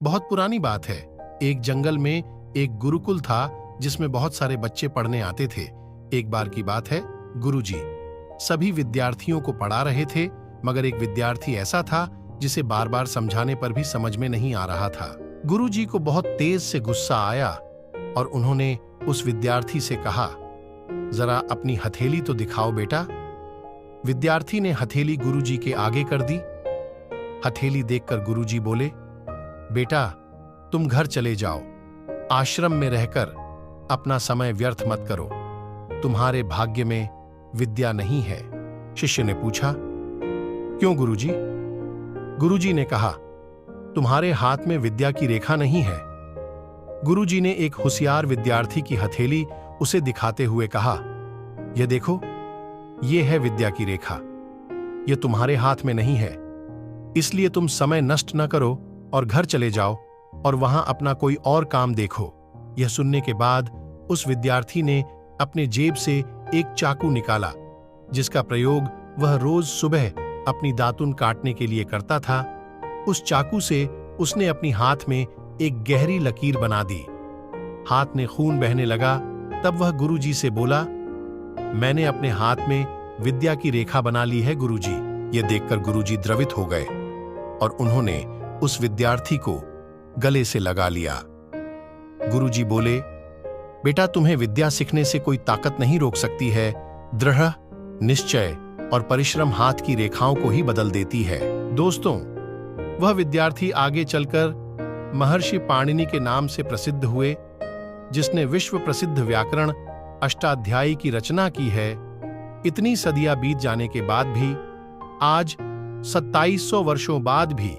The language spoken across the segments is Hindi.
बहुत पुरानी बात है। एक जंगल में एक गुरुकुल था जिसमें बहुत सारे बच्चे पढ़ने आते थे। एक बार की बात है, गुरुजी सभी विद्यार्थियों को पढ़ा रहे थे, मगर एक विद्यार्थी ऐसा था जिसे बार बार समझाने पर भी समझ में नहीं आ रहा था। गुरुजी को बहुत तेज से गुस्सा आया और उन्होंने उस विद्यार्थी से कहा, जरा अपनी हथेली तो दिखाओ बेटा। विद्यार्थी ने हथेली गुरुजी के आगे कर दी। हथेली देखकर गुरुजी बोले, बेटा तुम घर चले जाओ, आश्रम में रहकर अपना समय व्यर्थ मत करो, तुम्हारे भाग्य में विद्या नहीं है। शिष्य ने पूछा, क्यों गुरुजी? गुरुजी ने कहा, तुम्हारे हाथ में विद्या की रेखा नहीं है। गुरुजी ने एक होशियार विद्यार्थी की हथेली उसे दिखाते हुए कहा, यह देखो, यह है विद्या की रेखा, यह तुम्हारे हाथ में नहीं है, इसलिए तुम समय नष्ट न करो और घर चले जाओ और वहां अपना कोई और काम देखो। यह सुनने के बाद उस विद्यार्थी ने अपने जेब से एक चाकू निकाला, जिसका प्रयोग वह रोज सुबह अपनी दातुन काटने के लिए करता था। उस चाकू से उसने अपनी हाथ में एक गहरी लकीर बना दी। हाथ में खून बहने लगा। तब वह गुरुजी से बोला, मैंने अपने हाथ में विद्या की रेखा बना ली है गुरुजी। यह देखकर गुरुजी द्रवित हो गए और उन्होंने उस विद्यार्थी को गले से लगा लिया। गुरुजी बोले, बेटा तुम्हें विद्या सीखने से कोई ताकत नहीं रोक सकती है। दृढ़ निश्चय और परिश्रम हाथ की रेखाओं को ही बदल देती है। दोस्तों, वह विद्यार्थी आगे चलकर महर्षि पाणिनि के नाम से प्रसिद्ध हुए, जिसने विश्व प्रसिद्ध व्याकरण अष्टाध्यायी की रचना की है। इतनी सदियां बीत जाने के बाद भी आज 2700 वर्षों बाद भी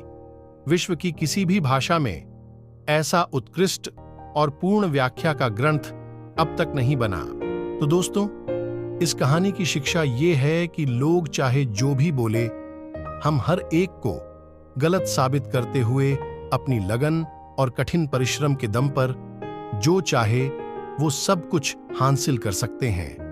विश्व की किसी भी भाषा में ऐसा उत्कृष्ट और पूर्ण व्याख्या का ग्रंथ अब तक नहीं बना। तो दोस्तों, इस कहानी की शिक्षा ये है कि लोग चाहे जो भी बोले, हम हर एक को गलत साबित करते हुए अपनी लगन और कठिन परिश्रम के दम पर जो चाहे वो सब कुछ हासिल कर सकते हैं।